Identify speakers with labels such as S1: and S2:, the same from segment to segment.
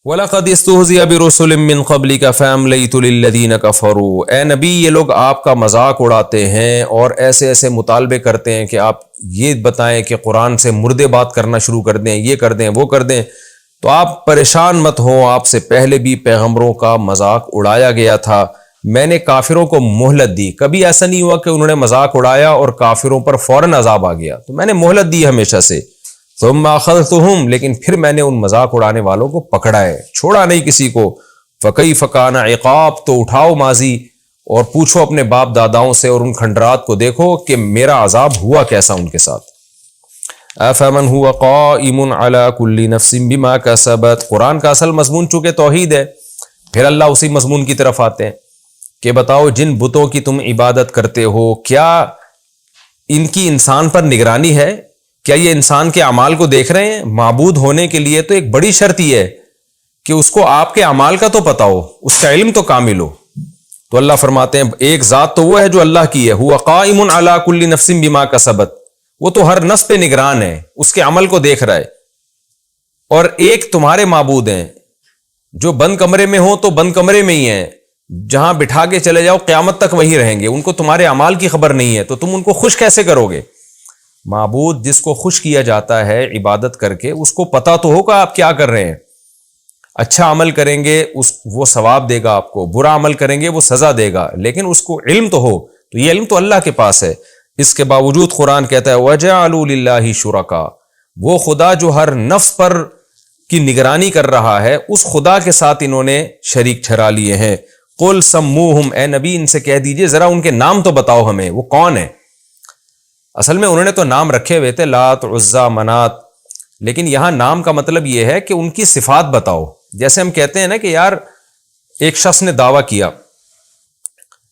S1: وَلَقَدِ اسْتُهْزِئَ بِرُسُلٍ مِّن قَبْلِكَ فَأَمْلَيْتُ لِلَّذِينَ كَفَرُوا۔ اے نبی، یہ لوگ آپ کا مذاق اڑاتے ہیں اور ایسے ایسے مطالبے کرتے ہیں کہ آپ یہ بتائیں کہ قرآن سے مردے بات کرنا شروع کر دیں، یہ کر دیں، وہ کر دیں۔ تو آپ پریشان مت ہوں، آپ سے پہلے بھی پیغمبروں کا مذاق اڑایا گیا تھا، میں نے کافروں کو مہلت دی۔ کبھی ایسا نہیں ہوا کہ انہوں نے مذاق اڑایا اور کافروں پر فوراً عذاب آ گیا، تو میں نے مہلت دی ہمیشہ سے۔ ثم اخذتهم، لیکن پھر میں نے ان مذاق اڑانے والوں کو پکڑا ہے، چھوڑا نہیں کسی کو۔ فکیف کان عقاب، تو اٹھاؤ ماضی اور پوچھو اپنے باپ داداؤں سے اور ان کھنڈرات کو دیکھو کہ میرا عذاب ہوا کیسا ان کے ساتھ۔ افمن هو قائم على كل نفس بما كسبت، قرآن کا اصل مضمون چونکہ توحید ہے، پھر اللہ اسی مضمون کی طرف آتے ہیں کہ بتاؤ جن بتوں کی تم عبادت کرتے ہو، کیا ان کی انسان پر نگرانی ہے؟ کیا یہ انسان کے اعمال کو دیکھ رہے ہیں؟ معبود ہونے کے لیے تو ایک بڑی شرط یہ ہے کہ اس کو آپ کے اعمال کا تو پتہ ہو، اس کا علم تو کامل ہو۔ تو اللہ فرماتے ہیں ایک ذات تو وہ ہے جو اللہ کی ہے، هو قائم علی کل نفس بما کسبت، وہ تو ہر نفس پہ نگران ہے، اس کے عمل کو دیکھ رہا ہے۔ اور ایک تمہارے معبود ہیں جو بند کمرے میں ہو تو بند کمرے میں ہی ہیں، جہاں بٹھا کے چلے جاؤ قیامت تک وہی رہیں گے، ان کو تمہارے اعمال کی خبر نہیں ہے، تو تم ان کو خوش کیسے کرو گے؟ معبود جس کو خوش کیا جاتا ہے عبادت کر کے، اس کو پتا تو ہوگا آپ کیا کر رہے ہیں۔ اچھا عمل کریں گے وہ ثواب دے گا آپ کو، برا عمل کریں گے وہ سزا دے گا، لیکن اس کو علم تو ہو، تو یہ علم تو اللہ کے پاس ہے۔ اس کے باوجود قرآن کہتا ہے وَجَعَلُوا لِلَّهِ شُرَكَاءَ، وہ خدا جو ہر نفس پر کی نگرانی کر رہا ہے، اس خدا کے ساتھ انہوں نے شریک ٹھہرا لیے ہیں۔ قُلْ سَمُّوهُمْ، اے نبی ان سے کہہ دیجئے ذرا ان کے نام تو بتاؤ ہمیں، وہ کون ہے؟ اصل میں انہوں نے تو نام رکھے ہوئے تھے، لات، عزا، منات، لیکن یہاں نام کا مطلب یہ ہے کہ ان کی صفات بتاؤ۔ جیسے ہم کہتے ہیں نا کہ یار ایک شخص نے دعویٰ کیا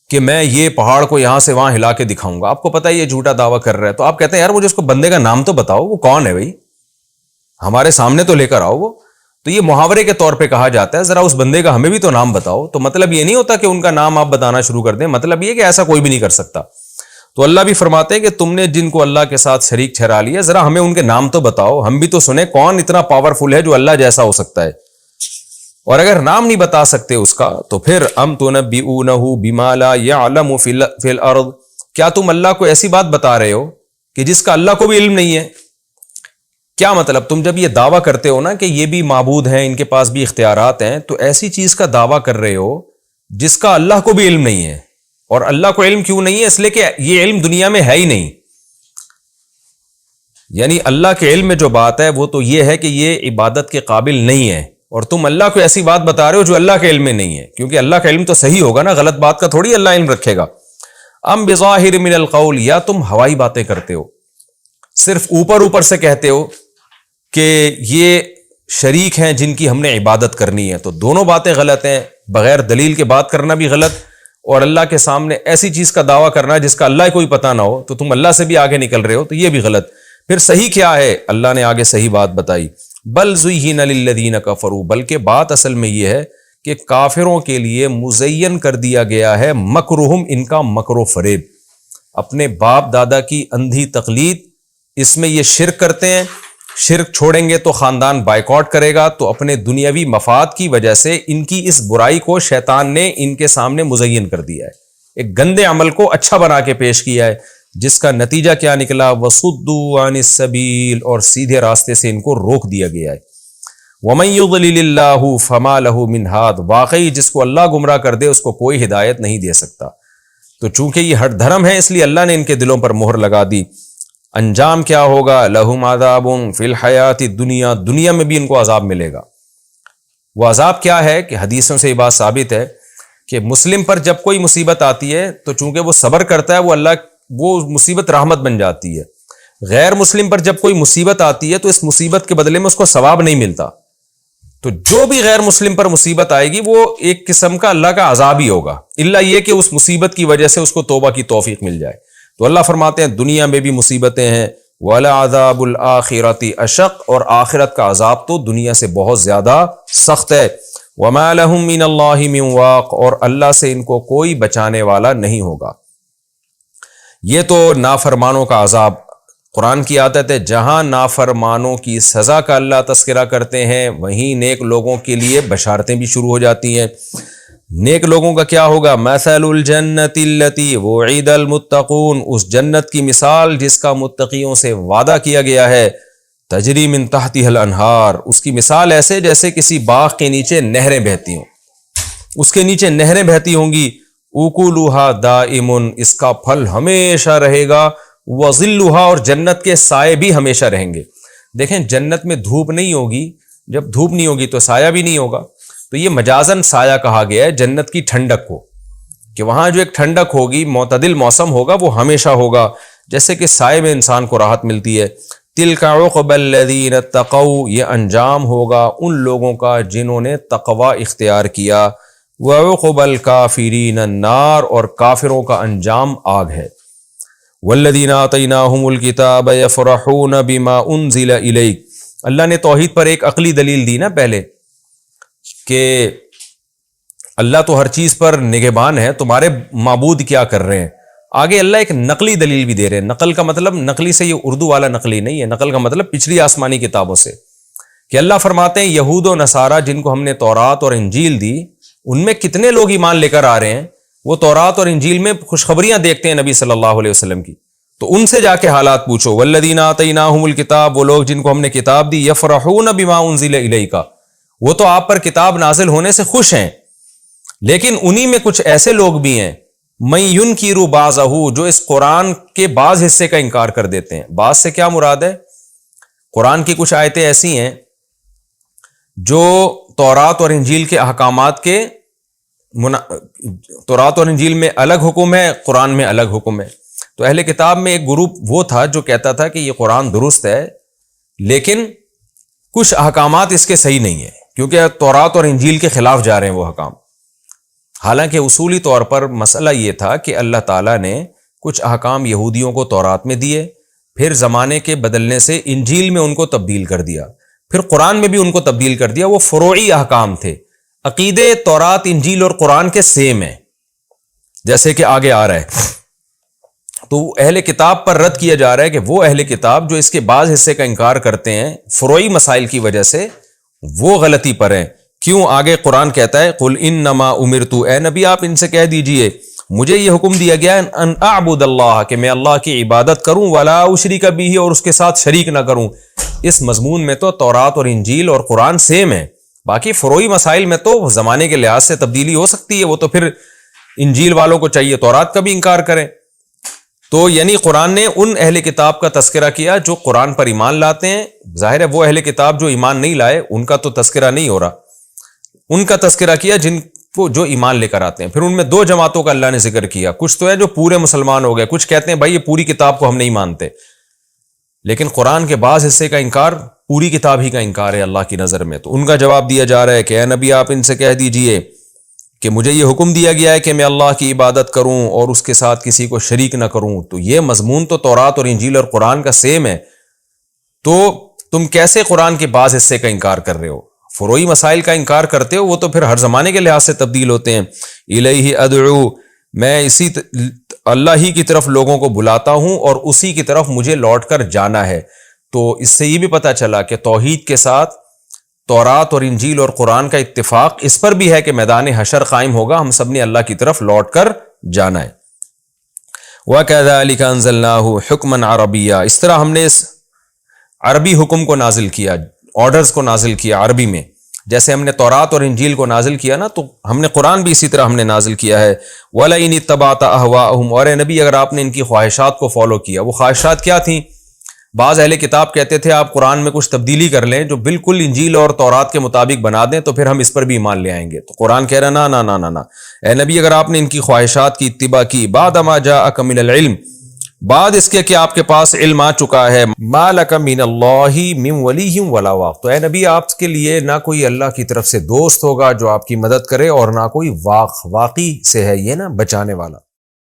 S1: کہ میں یہ پہاڑ کو یہاں سے وہاں ہلا کے دکھاؤں گا، آپ کو پتہ ہے یہ جھوٹا دعویٰ کر رہا ہے، تو آپ کہتے ہیں یار مجھے اس کو بندے کا نام تو بتاؤ، وہ کون ہے بھائی، ہمارے سامنے تو لے کر آؤ وہ۔ تو یہ محاورے کے طور پہ کہا جاتا ہے ذرا اس بندے کا ہمیں بھی تو نام بتاؤ۔ تو مطلب یہ نہیں ہوتا کہ ان کا نام آپ بتانا شروع کر دیں، مطلب یہ کہ ایسا کوئی بھی نہیں کر سکتا۔ تو اللہ بھی فرماتے ہیں کہ تم نے جن کو اللہ کے ساتھ شریک ٹھہرا لیا، ذرا ہمیں ان کے نام تو بتاؤ، ہم بھی تو سنیں کون اتنا پاورفل ہے جو اللہ جیسا ہو سکتا ہے۔ اور اگر نام نہیں بتا سکتے اس کا تو پھر ام تنبئونہ بما لا یعلم فی الارض، کیا تم اللہ کو ایسی بات بتا رہے ہو کہ جس کا اللہ کو بھی علم نہیں ہے؟ کیا مطلب تم جب یہ دعویٰ کرتے ہو نا کہ یہ بھی معبود ہیں، ان کے پاس بھی اختیارات ہیں، تو ایسی چیز کا دعویٰ کر رہے ہو جس کا اللہ کو بھی علم نہیں ہے۔ اور اللہ کو علم کیوں نہیں ہے؟ اس لیے کہ یہ علم دنیا میں ہے ہی نہیں۔ یعنی اللہ کے علم میں جو بات ہے وہ تو یہ ہے کہ یہ عبادت کے قابل نہیں ہے، اور تم اللہ کو ایسی بات بتا رہے ہو جو اللہ کے علم میں نہیں ہے، کیونکہ اللہ کا علم تو صحیح ہوگا نا، غلط بات کا تھوڑی اللہ علم رکھے گا۔ ام بظاہر من القول، یا تم ہوائی باتیں کرتے ہو، صرف اوپر اوپر سے کہتے ہو کہ یہ شریک ہیں جن کی ہم نے عبادت کرنی ہے، تو دونوں باتیں غلط ہیں۔ بغیر دلیل کے بات کرنا بھی غلط، اور اللہ کے سامنے ایسی چیز کا دعویٰ کرنا جس کا اللہ کوئی پتہ نہ ہو، تو تم اللہ سے بھی آگے نکل رہے ہو، تو یہ بھی غلط۔ پھر صحیح کیا ہے؟ اللہ نے آگے صحیح بات بتائی، بل زُیِّنَ لِلَّذِینَ کَفَرُوا، بلکہ بات اصل میں یہ ہے کہ کافروں کے لیے مزین کر دیا گیا ہے مکرہم، ان کا مکر و فریب، اپنے باپ دادا کی اندھی تقلید، اس میں یہ شرک کرتے ہیں، شرک چھوڑیں گے تو خاندان بائیکاٹ کرے گا، تو اپنے دنیاوی مفاد کی وجہ سے ان کی اس برائی کو شیطان نے ان کے سامنے مزین کر دیا ہے، ایک گندے عمل کو اچھا بنا کے پیش کیا ہے، جس کا نتیجہ کیا نکلا؟ وَصُدُّوا عَنِ السَّبِيلِ، اور سیدھے راستے سے ان کو روک دیا گیا ہے۔ وَمَن يُضْلِلِ اللَّهُ فَمَا لَهُ مِنْ هَادٍ، واقعی جس کو اللہ گمراہ کر دے اس کو کوئی ہدایت نہیں دے سکتا۔ تو چونکہ یہ ہٹ دھرم ہے اس لیے اللہ نے ان کے دلوں پر مہر لگا دی۔ انجام کیا ہوگا؟ لہم عذاب فی الحیات الدنیا، دنیا میں بھی ان کو عذاب ملے گا۔ وہ عذاب کیا ہے کہ حدیثوں سے یہ بات ثابت ہے کہ مسلم پر جب کوئی مصیبت آتی ہے تو چونکہ وہ صبر کرتا ہے وہ مصیبت رحمت بن جاتی ہے۔ غیر مسلم پر جب کوئی مصیبت آتی ہے تو اس مصیبت کے بدلے میں اس کو ثواب نہیں ملتا۔ تو جو بھی غیر مسلم پر مصیبت آئے گی وہ ایک قسم کا اللہ کا عذاب ہی ہوگا، الا یہ کہ اس مصیبت کی وجہ سے اس کو توبہ کی توفیق مل جائے۔ تو اللہ فرماتے ہیں دنیا میں بھی مصیبتیں ہیں، وَلَعَذَابُ الْآخِرَةِ أَشَقُّ، اور آخرت کا عذاب تو دنیا سے بہت زیادہ سخت ہے۔ وَمَا لَهُم مِّنَ اللَّهِ مِن وَاقٍ، اور اللہ سے ان کو کوئی بچانے والا نہیں ہوگا۔ یہ تو نافرمانوں کا عذاب قرآن کی عادت ہے جہاں نافرمانوں کی سزا کا اللہ تذکرہ کرتے ہیں وہیں نیک لوگوں کے لیے بشارتیں بھی شروع ہو جاتی ہیں۔ نیک لوگوں کا کیا ہوگا؟ مثل الجنت التی وعد المتقون، اس جنت کی مثال جس کا متقیوں سے وعدہ کیا گیا ہے، تجری من تحتها الانہار، اس کی مثال ایسے جیسے کسی باغ کے نیچے نہریں بہتی ہوں، اس کے نیچے نہریں بہتی ہوں گی، اکلھا دائم، اس کا پھل ہمیشہ رہے گا، وظلھا، اور جنت کے سائے بھی ہمیشہ رہیں گے۔ دیکھیں جنت میں دھوپ نہیں ہوگی، جب دھوپ نہیں ہوگی تو سایہ بھی نہیں ہوگا، تو یہ مجازن سایہ کہا گیا ہے جنت کی ٹھنڈک کو، کہ وہاں جو ایک ٹھنڈک ہوگی، معتدل موسم ہوگا، وہ ہمیشہ ہوگا، جیسے کہ سائے میں انسان کو راحت ملتی ہے۔ تلک عقبی الذین اتقوا، یہ انجام ہوگا ان لوگوں کا جنہوں نے تقوی اختیار کیا، وعقبی الکافرین النار، اور کافروں کا انجام آگ ہے۔ والذین آتیناہم الکتاب یفرحون بما انزل الیک، اللہ نے توحید پر ایک عقلی دلیل دی نا پہلے، کہ اللہ تو ہر چیز پر نگہبان ہے، تمہارے معبود کیا کر رہے ہیں۔ آگے اللہ ایک نقلی دلیل بھی دے رہے ہیں۔ نقل کا مطلب، نقلی سے یہ اردو والا نقلی نہیں ہے، نقل کا مطلب پچھلی آسمانی کتابوں سے، کہ اللہ فرماتے ہیں یہود و نصارہ جن کو ہم نے تورات اور انجیل دی، ان میں کتنے لوگ ایمان لے کر آ رہے ہیں، وہ تورات اور انجیل میں خوشخبریاں دیکھتے ہیں نبی صلی اللہ علیہ وسلم کی، تو ان سے جا کے حالات پوچھو۔ والذین آتیناہم الکتاب، وہ لوگ جن کو ہم نے کتاب دی، یفرحون بما انزل الیک، وہ تو آپ پر کتاب نازل ہونے سے خوش ہیں، لیکن انہی میں کچھ ایسے لوگ بھی ہیں من ینکر بعضہ، جو اس قرآن کے بعض حصے کا انکار کر دیتے ہیں۔ بعض سے کیا مراد ہے؟ قرآن کی کچھ آیتیں ایسی ہیں جو تورات اور انجیل کے احکامات کے تورات اور انجیل میں الگ حکم ہے، قرآن میں الگ حکم ہے۔ تو اہل کتاب میں ایک گروپ وہ تھا جو کہتا تھا کہ یہ قرآن درست ہے، لیکن کچھ احکامات اس کے صحیح نہیں ہیں، کیونکہ تورات اور انجیل کے خلاف جا رہے ہیں وہ احکام۔ حالانکہ اصولی طور پر مسئلہ یہ تھا کہ اللہ تعالیٰ نے کچھ احکام یہودیوں کو تورات میں دیے، پھر زمانے کے بدلنے سے انجیل میں ان کو تبدیل کر دیا، پھر قرآن میں بھی ان کو تبدیل کر دیا۔ وہ فروعی احکام تھے، عقیدے تورات، انجیل اور قرآن کے سیم ہیں، جیسے کہ آگے آ رہا ہے۔ تو اہل کتاب پر رد کیا جا رہا ہے کہ وہ اہل کتاب جو اس کے بعض حصے کا انکار کرتے ہیں فروعی مسائل کی وجہ سے، وہ غلطی پر ہیں۔ کیوں؟ آگے قرآن کہتا ہے قل انما امرت، اے نبی آپ ان سے کہہ دیجئے مجھے یہ حکم دیا گیا ہے ان اعبد اللہ، کہ میں اللہ کی عبادت کروں، ولا اشرک بہ، اور اس کے ساتھ شریک نہ کروں۔ اس مضمون میں تو تورات اور انجیل اور قرآن سیم ہے، باقی فروعی مسائل میں تو زمانے کے لحاظ سے تبدیلی ہو سکتی ہے، وہ تو پھر انجیل والوں کو چاہیے تورات کا بھی انکار کریں۔ تو یعنی قرآن نے ان اہل کتاب کا تذکرہ کیا جو قرآن پر ایمان لاتے ہیں۔ ظاہر ہے وہ اہل کتاب جو ایمان نہیں لائے ان کا تو تذکرہ نہیں ہو رہا، ان کا تذکرہ کیا جن کو جو ایمان لے کر آتے ہیں۔ پھر ان میں دو جماعتوں کا اللہ نے ذکر کیا، کچھ تو ہے جو پورے مسلمان ہو گئے، کچھ کہتے ہیں بھائی یہ پوری کتاب کو ہم نہیں مانتے، لیکن قرآن کے بعض حصے کا انکار پوری کتاب ہی کا انکار ہے اللہ کی نظر میں۔ تو ان کا جواب دیا جا رہا ہے کہ اے نبی آپ ان سے کہہ دیجئے کہ مجھے یہ حکم دیا گیا ہے کہ میں اللہ کی عبادت کروں اور اس کے ساتھ کسی کو شریک نہ کروں۔ تو یہ مضمون تو تورات اور انجیل اور قرآن کا سیم ہے، تو تم کیسے قرآن کے بعض حصے کا انکار کر رہے ہو؟ فروعی مسائل کا انکار کرتے ہو، وہ تو پھر ہر زمانے کے لحاظ سے تبدیل ہوتے ہیں۔ الیہ ادعو، میں اسی اللہ ہی کی طرف لوگوں کو بلاتا ہوں اور اسی کی طرف مجھے لوٹ کر جانا ہے۔ تو اس سے یہ بھی پتہ چلا کہ توحید کے ساتھ تورات اور انجیل اور قرآن کا اتفاق اس پر بھی ہے کہ میدان حشر قائم ہوگا، ہم سب نے اللہ کی طرف لوٹ کر جانا ہے۔ وَكَذَلِكَ أَنزَلْنَاهُ حُكْمًا عَرَبِيًّا، اس طرح ہم نے اس عربی حکم کو نازل کیا، آرڈرز کو نازل کیا عربی میں، جیسے ہم نے تورات اور انجیل کو نازل کیا نا، تو ہم نے قرآن بھی اسی طرح ہم نے نازل کیا ہے۔ وَلَئِنِ اتَّبَعْتَ أَهْوَاءَهُمْ، اور اے نبی اگر آپ نے ان کی خواہشات کو فالو کیا، وہ خواہشات کیا تھیں؟ بعض اہل کتاب کہتے تھے آپ قرآن میں کچھ تبدیلی کر لیں جو بالکل انجیل اور تورات کے مطابق بنا دیں تو پھر ہم اس پر بھی ایمان لے آئیں گے۔ تو قرآن کہہ رہا نا نا نا نا نا، اے نبی اگر آپ نے ان کی خواہشات کی اتباع کی، بعد ما جاءک من العلم، بعد اس کے کہ آپ کے پاس علم آ چکا ہے، ما لک من اللہ من ولی ولا واق، تو اے نبی آپ کے لیے نہ کوئی اللہ کی طرف سے دوست ہوگا جو آپ کی مدد کرے، اور نہ کوئی واقی سے ہے یہ نا بچانے والا۔